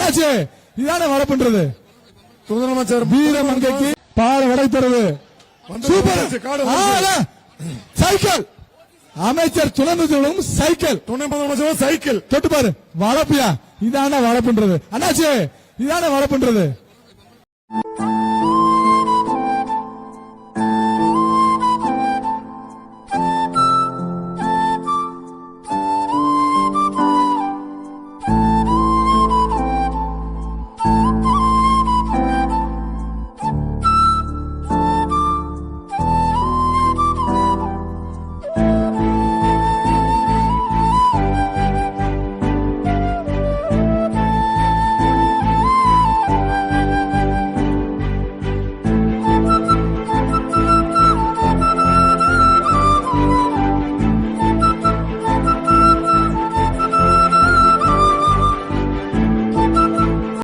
அண்ணாச்சி இதான வளர்ப்புன்றது. முதலமைச்சர் வீரமங்கைக்கு பால் வடைத்தருது. சூப்பர் சைக்கிள் அமைச்சர் துணை முதல்வரும் சைக்கிள், துணை முதலமைச்சர் சைக்கிள் தொட்டு பாரு. வளர்ப்பியா இதான வளர்ப்புன்றது. அண்ணாச்சி இதான வளர்ப்புன்றது.